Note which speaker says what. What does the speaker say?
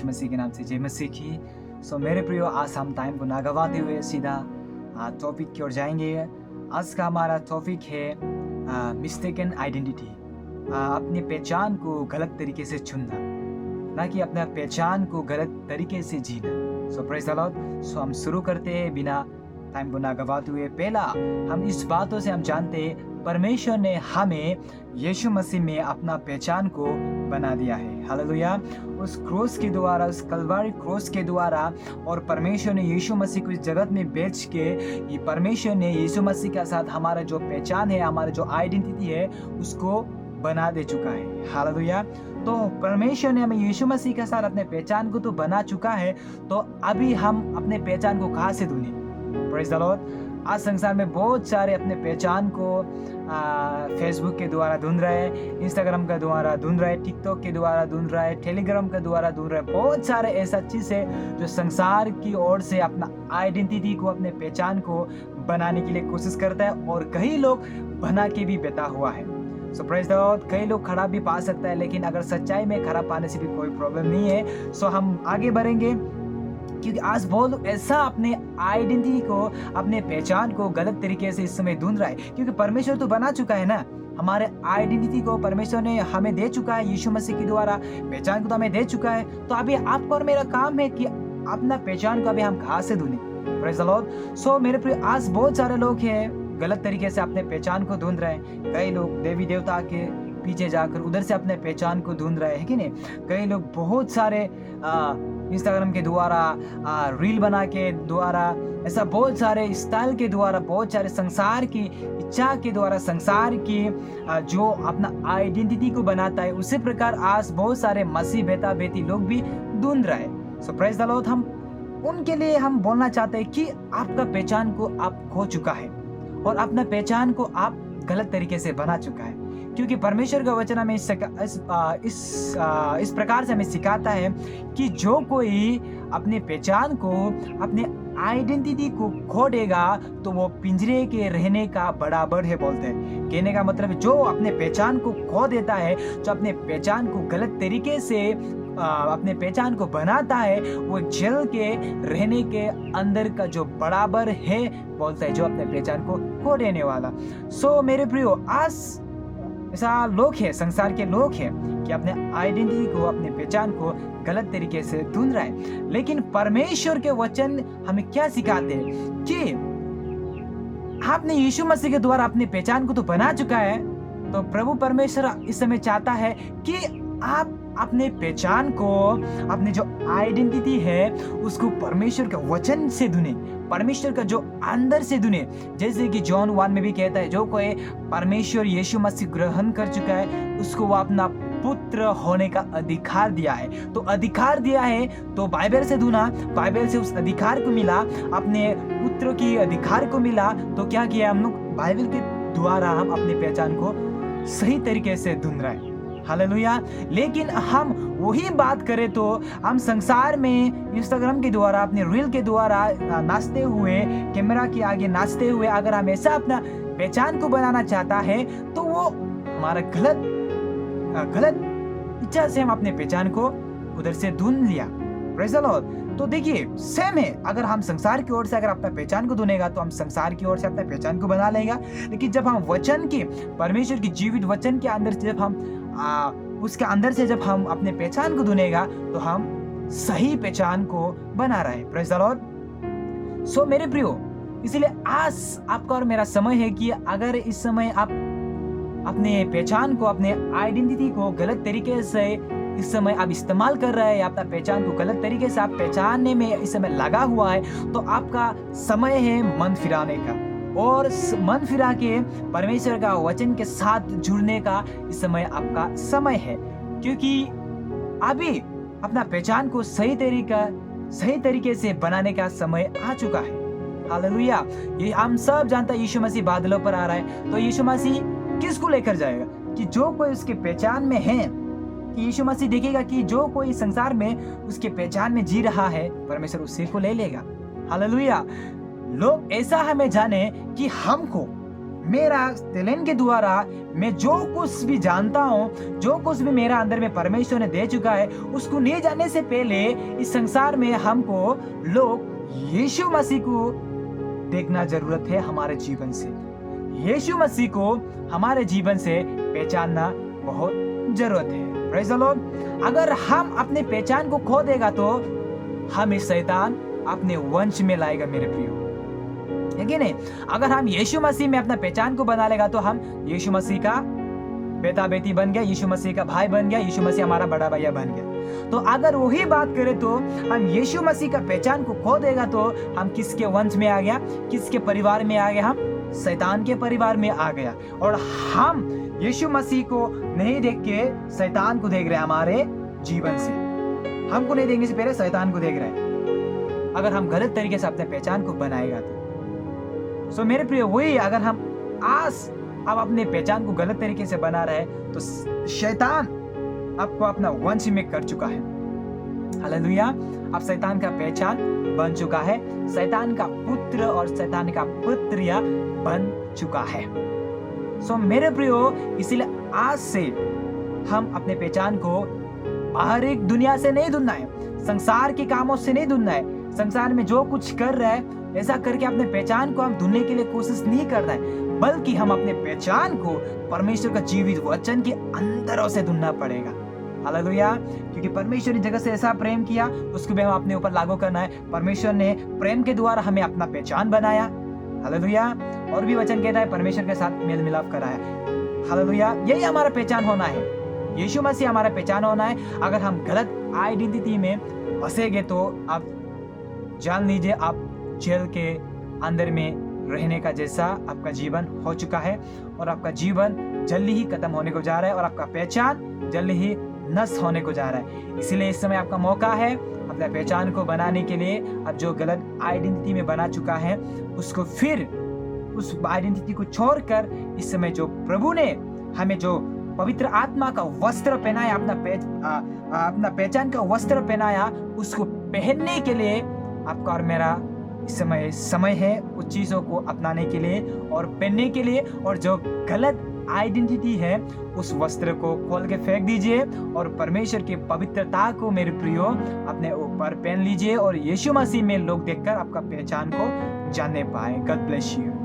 Speaker 1: यीशु मसीह के नाम से जय मसीह की। मेरे प्रियो, आज हम टाइम को ना गवाते हुए सीधा टॉपिक की ओर जाएंगे। आज का हमारा टॉपिक है मिस्टेकन आइडेंटिटी। अपनी पहचान को गलत तरीके से चुनना, ना कि अपना पहचान को गलत तरीके से जीना। Praise the Lord. हम शुरू करते हैं बिना टाइम को ना गवाते हुए। पहला, हम इस बातों से हम जानते हैं परमेश्वर ने हमें यीशु मसीह में अपना पहचान को बना दिया है। हालेलुया। उस क्रोस के द्वारा, उस कलवारी क्रोस के द्वारा, और परमेश्वर ने यीशु मसीह को इस जगत में बेच के, ये परमेश्वर ने यीशु मसीह के साथ हमारा जो पहचान है, हमारा जो आइडेंटिटी है, उसको बना दे चुका है। हालेलुया। तो परमेश्वर ने हमें यीशु मसीह के साथ अपने पहचान को तो बना चुका है, तो अभी हम अपने पहचान को कहाँ से ढूंढें? Praise the Lord. आज संसार में बहुत सारे अपने पहचान को फेसबुक के द्वारा ढूंढ रहे हैं, इंस्टाग्राम के द्वारा ढूंढ रहे हैं, टिकटॉक के द्वारा ढूंढ रहे हैं, टेलीग्राम के द्वारा ढूंढ रहे हैं। बहुत सारे ऐसा चीज़ है जो संसार की ओर से अपना आइडेंटिटी को, अपने पहचान को बनाने के लिए कोशिश करता है, और कई लोग बना के भी बैठा हुआ है। Praise the Lord. कई लोग खराब भी पा सकता है, लेकिन अगर सच्चाई में खराब पाने से भी कोई प्रॉब्लम नहीं है। हम आगे बढ़ेंगे, क्योंकि आज बहुत लोग ऐसा अपने आइडेंटिटी को, अपने पहचान को गलत तरीके से इस समय ढूंढ रहा है। क्योंकि परमेश्वर तो बना चुका है ना, हमारे आइडेंटिटी को परमेश्वर ने हमें दे चुका है, यीशु मसीह के द्वारा पहचान को तो हमें दे चुका है। तो अभी आपका और मेरा काम है कि अपना पहचान को अभी हम कहाँ से ढूंढें? Praise the Lord. मेरे प्रिय, आज बहुत सारे लोग हैं गलत तरीके से अपने पहचान को ढूंढ रहे हैं। कई लोग देवी देवता के पीछे जाकर उधर से अपने पहचान को ढूंढ रहे हैं कि नहीं। कई लोग बहुत सारे इंस्टाग्राम के द्वारा, रील बना के द्वारा, ऐसा बहुत सारे स्टाइल के द्वारा, बहुत सारे संसार की इच्छा के द्वारा, संसार की जो अपना आइडेंटिटी को बनाता है, उसी प्रकार आज बहुत सारे मसीह बेटा बेटी लोग भी ढूंढ रहे हैं। Praise the Lord. हम उनके लिए हम बोलना चाहते हैं कि आपका पहचान को आप खो चुका है, और अपना पहचान को आप गलत तरीके से बना चुका है। क्योंकि परमेश्वर का वचन हमें इस प्रकार से हमें सिखाता है कि जो कोई अपने पहचान को, अपने आइडेंटिटी को खो देगा, तो वो पिंजरे के रहने का बराबर है बोलते हैं। कहने का मतलब जो अपने पहचान को खो देता है, जो अपने पहचान को गलत तरीके से अपने पहचान को बनाता है, वो जेल के रहने के अंदर का जो बराबर है बोलता है, जो अपने पहचान को खो देने वाला। मेरे प्रियो, आज ऐसा लोग हैं, संसार के लोग हैं कि अपने आइडेंटिटी को, अपने पहचान को गलत तरीके से ढूंढ रहे हैं। लेकिन परमेश्वर के वचन हमें क्या सिखाते हैं कि आपने यीशु मसीह के द्वारा अपनी पहचान को तो बना चुका है। तो प्रभु परमेश्वर इस समय चाहता है कि आप अपने पहचान को, अपने जो आइडेंटिटी है, उसको परमेश्वर के वचन से ढूंढे, परमेश्वर का जो अंदर से ढूंढे। जैसे कि जॉन 1 में भी कहता है, जो कोई परमेश्वर यीशु मसीह ग्रहण कर चुका है, उसको वो अपना पुत्र होने का अधिकार दिया है। तो अधिकार दिया है, तो बाइबल से ढूंढा, बाइबल से उस अधिकार को मिला, अपने पुत्र की अधिकार को मिला। तो क्या किया हम लोग? बाइबल के द्वारा हम अपनी पहचान को सही तरीके से ढूंढ रहे हैं। हालेलुया। लेकिन हम वही बात करें तो हम संसार में इंस्टाग्राम के द्वारा, अपने रील के द्वारा नाचते हुए, कैमरा के आगे नाचते हुए, अगर हम ऐसा अपना पहचान को बनाना चाहता है, तो वो हमारा गलत इच्छा से हम अपने पहचान को उधर से ढूंढ लिया। Praise the Lord. तो देखिए, सेम है, अगर हम संसार की ओर से अगर अपना पहचान को ढूंढेगा, तो हम संसार की ओर से अपना पहचान को बना लेगा। लेकिन जब हम वचन के, परमेश्वर की जीवित वचन के अंदर से जब हम उसके अंदर से जब हम अपने पहचान को ढूंढेगा, तो हम सही पहचान को बना रहे हैं। Praise the Lord. मेरे प्रियो, इसलिए आज आपका और मेरा समय है कि अगर इस समय आप अपने पहचान को, अपने आइडेंटिटी को गलत तरीके से इस समय आप इस्तेमाल कर रहे हैं, या अपना पहचान को गलत तरीके से आप पहचानने में इस समय लगा हुआ है, तो आपका समय है मन फिराने का, और मन फिरा के परमेश्वर का वचन के साथ जुड़ने का इस समय आपका समय है। क्योंकि अभी अपना पहचान को सही तरीके से बनाने का समय आ चुका है। हालेलुया। ये हम सब जानता है, यीशु मसीह बादलों पर आ रहा है। तो यीशु मसीह किसको लेकर जाएगा? कि जो कोई उसके पहचान में है, कि यीशु मसीह देखेगा कि जो कोई संसार में उसके पहचान में जी रहा है, परमेश्वर उसी को ले लेगा। हालेलुया। लोग ऐसा हमें जाने कि हमको मेरा टैलेंट के द्वारा मैं जो कुछ भी जानता हूँ, जो कुछ भी मेरा अंदर में परमेश्वर ने दे चुका है, उसको नहीं जानने से पहले इस संसार में हमको लोग यीशु मसीह को देखना जरूरत है हमारे जीवन से। यीशु मसीह को हमारे जीवन से पहचानना बहुत जरूरत है। Praise the Lord. अगर हम अपने पहचान को खो देगा तो हमें शैतान अपने वंश में लाएगा मेरे प्रियो, है कि नहीं? अगर हम यीशु मसीह में अपना पहचान को बना लेगा तो हम यीशु मसीह का बेटा बेटी बन गया, यीशु मसीह का भाई बन गया, यीशु मसीह हमारा बड़ा भैया बन गया। तो अगर वही बात करें तो हम यीशु मसीह का पहचान को खो देगा तो हम किसके वंश में आ गया, किसके परिवार में आ गया? हम शैतान के परिवार में आ गया। और हम यीशु मसीह को नहीं देख के शैतान को देख रहे हैं हमारे जीवन से। हमको नहीं देखने से पहले शैतान को देख रहे हैं। अगर हम गलत तरीके से अपने पहचान को बनाएगा तो मेरे प्रिय वही, अगर हम अब अपने पहचान को गलत तरीके से बना रहे तो शैतान आपको अपना वंश में कर चुका है। हालेलुया। अब शैतान का पहचान बन चुका है, शैतान का पुत्र और शैतान का पुत्रिया बन चुका है। मेरे प्रियो, इसीलिए आज से हम अपने पहचान को बाहरी दुनिया से नहीं ढूंढना है, संसार के कामों से नहीं ढूंढना है। संसार में जो कुछ कर रहा है ऐसा करके अपने पहचान को हम ढूंढने के लिए कोशिश नहीं करना है, बल्कि हम अपने पहचान को परमेश्वर का जीवित वचन के अंदरों से ढूंढना पड़ेगा। हालेलुया। क्योंकि परमेश्वर ने जगत से ऐसा प्रेम किया, उसको भी हम अपने ऊपर लागू करना है। परमेश्वर ने प्रेम के द्वारा हमें अपना पहचान बनाया। हालेलुया। और भी वचन कहता है परमेश्वर के साथ मेल मिलाप कराया। हालेलुया। यही हमारा पहचान होना है, यीशु मसीह हमारा पहचान होना है। अगर हम गलत आइडेंटिटी में फंसेंगे तो आप जान लीजिए आप जेल के अंदर में रहने का जैसा आपका जीवन हो चुका है, और आपका जीवन जल्दी ही खत्म होने को जा रहा है, और आपका पहचान जल्दी ही नष्ट होने को जा रहा है। इसलिए इस समय आपका मौका है अपने पहचान को बनाने के लिए। अब जो गलत आइडेंटिटी में बना चुका है उसको फिर उस आइडेंटिटी को छोड़कर इस समय जो प्रभु ने हमें जो पवित्र आत्मा का वस्त्र पहनाया, अपना पहचान का वस्त्र पहनाया, उसको पहनने के लिए आपका और मेरा इस समय है उस चीज़ों को अपनाने के लिए और पहनने के लिए। और जो गलत आइडेंटिटी है उस वस्त्र को खोल के फेंक दीजिए और परमेश्वर की पवित्रता को मेरे प्रियो अपने ऊपर पहन लीजिए, और यीशु मसीह में लोग देखकर आपका पहचान को जानने पाए। God bless you.